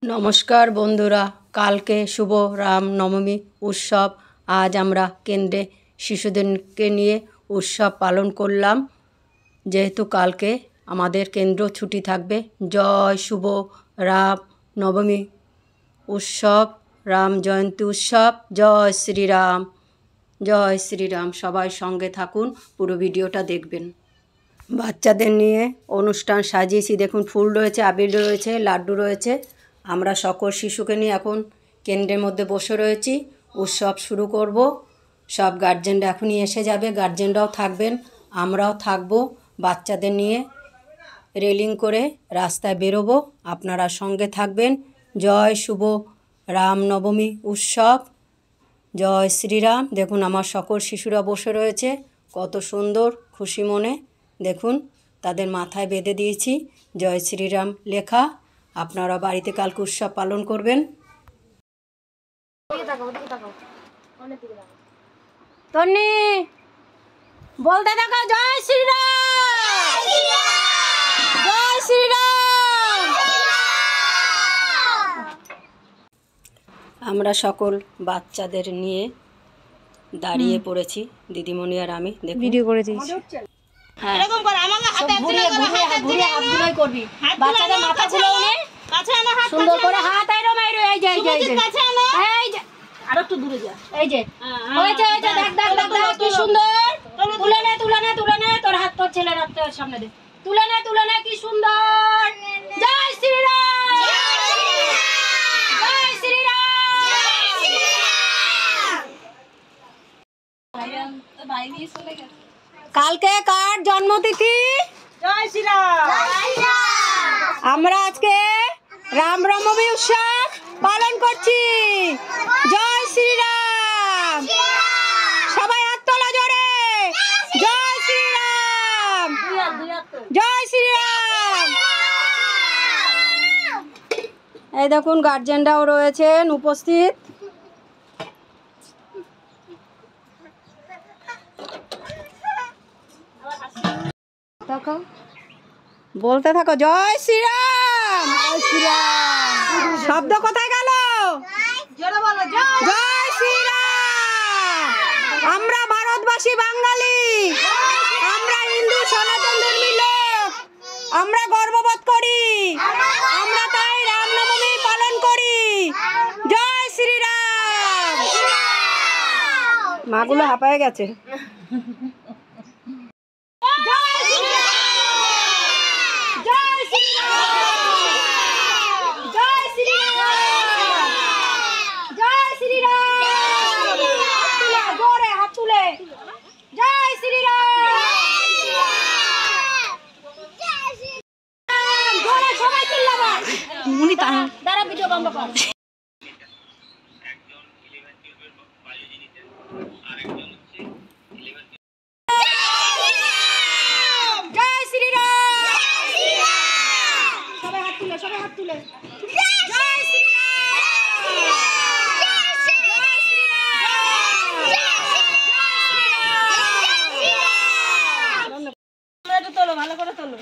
নমস্কার বন্ধুরা, কালকে শুভ রামনবমী উৎসব। আজ আমরা কেন্দ্রে শিশুদেরকে নিয়ে উৎসব পালন করলাম। যেহেতু কালকে আমাদের কেন্দ্র ছুটি থাকবে। জয় শুভ রামনবমী উৎসব, রাম জয়ন্তী উৎসব। জয় শ্রীরাম, জয় শ্রীরাম। সবাই সঙ্গে থাকুন, পুরো ভিডিওটা দেখবেন। বাচ্চাদের নিয়ে অনুষ্ঠান সাজিয়েছি। দেখুন, ফুল রয়েছে, আবির রয়েছে, লাড্ডু রয়েছে। আমরা সকল শিশুকে নিয়ে এখন কেন্দ্রের মধ্যে বসে রয়েছি। উৎসব শুরু করব। সব গার্জেনরা এখনই এসে যাবে, গার্জেনরাও থাকবেন, আমরাও থাকবো। বাচ্চাদের নিয়ে রেলিং করে রাস্তায় বেরোবো, আপনারা সঙ্গে থাকবেন। জয় শুভ রামনবমী উৎসব, জয় শ্রীরাম। দেখুন, আমার সকল শিশুরা বসে রয়েছে, কত সুন্দর খুশি মনে। দেখুন, তাদের মাথায় বেঁধে দিয়েছি জয় শ্রীরাম লেখা। আপনারা বাড়িতে কালকে উৎসব পালন করবেন। তন্নি বলতে থাকো, জয় শ্রীরাম, জয় শ্রীরাম। আমরা সকল বাচ্চাদের নিয়ে দাঁড়িয়ে পড়েছি, দিদিমণি আর আমি। দেখুন, ভিডিও করে দিয়েছি। হ্যাঁ, এরকম কর, আমাকে হাতে ঘুরিয়ে ঘুরিয়ে ঘুরিয়ে হাতগুলোই করবি। বাচ্চাদের মাথাগুলো নে, কাছে আনো, হাত সুন্দর করে হাত আইরো মাইরো। এই যে এই যে এই যে কাছে আনো, এই যে আর একটু দূরে যা। এই যে হয়েছে, এই যে দেখ দেখ দেখ দেখ কি সুন্দর। তুলে নে তুলে নে তুলে নে, তোর হাত তোর ছেলের হাতের সামনে দে। তুলে নে কি সুন্দর। জয় শ্রীরাম, জয় শ্রীরাম, জয় শ্রীরাম। কালকে কার জন্মতিথি? জয় শ্রীরাম। আমরা আজকে রামনবমী উৎসব পালন করছি। জয় শ্রীরাম, সবাই হাত তোলা জোরে। জয় শ্রীরাম, জয় শ্রীরাম। এই দেখুন, গার্জেনরাও রয়েছেন উপস্থিত। বলতে থাকো, জয় শ্রীরাম, জয় শ্রীরাম। শব্দ কোথায় গেল? জয় শ্রীরাম। আমরা ভারতবাসী, বাঙালি, আমরা হিন্দু সনাতন ধর্মী লোক, আমরা গর্ববোধ করি। আমরা তাই রামনবমী পালন করি। জয় শ্রীরাম। মাগুলো হাঁপায়ে গেছে। দাঁড়া, ভিডিও বন্ধ কর। জয় শ্রীরাম, সবাই হাত তুলে, সবাই হাত তুলে। জয় শ্রীরাম, জয় শ্রীরাম। তোলো, ভালো করে তোলো।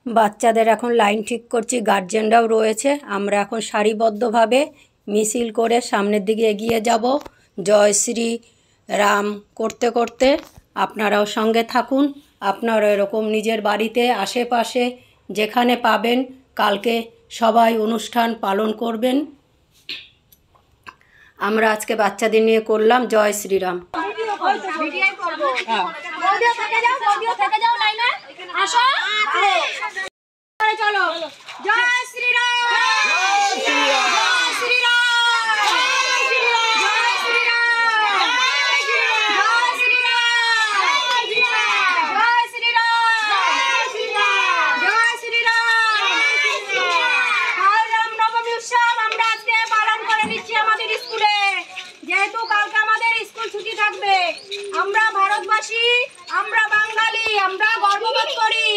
বাচ্চাদের এখন লাইন ঠিক করছি, গার্জেনরাও রয়েছে। আমরা এখন সারিবদ্ধভাবে মিছিল করে সামনের দিকে এগিয়ে যাব, জয় শ্রী রাম করতে করতে। আপনারাও সঙ্গে থাকুন। আপনারা এরকম নিজের বাড়িতে আশেপাশে যেখানে পাবেন কালকে সবাই অনুষ্ঠান পালন করবেন। আমরা আজকে বাচ্চাদের নিয়ে করলাম জয় শ্রীরাম। চলো, জয় শ্রীরাম, জয় শ্রীরাম, জয় শ্রীরাম, জয় শ্রীরাম, জয় শ্রীরাম। রামনবমী উৎসব আমরা আজকে পালন করে নিচ্ছি আমাদের স্কুলে। যেহেতু কালকে আমাদের স্কুল ছুটি থাকবে, আমরা ভারতবাসী, আমরা বাঙালি, আমরা গর্ববোধ করি।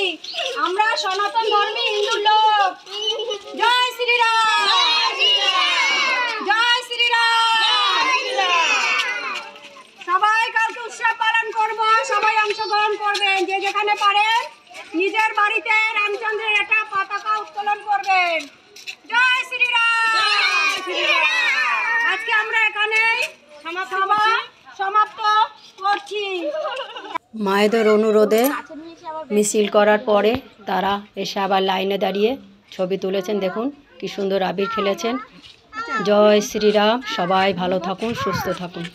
আমরা সনাতন ধর্মী হিন্দু লোক। জয় শ্রীরাম, জয় শ্রীরাম। সবাই কালকে উৎসব পালন করুন। যেখানে পারেন নিজের বাড়িতে রামচন্দ্রের একটা পতাকা উত্তোলন করবেন। জয় শ্রীরাম। আজকে আমরা এখানেই সভা সমাপ্ত করছি। মায়েদের অনুরোধে মিছিল করার পরে তারা এসে আবার লাইনে দাঁড়িয়ে ছবি তুলেছেন। দেখুন কি সুন্দর আবির খেলেছেন। জয় শ্রীরাম। সবাই ভালো থাকুন, সুস্থ থাকুন।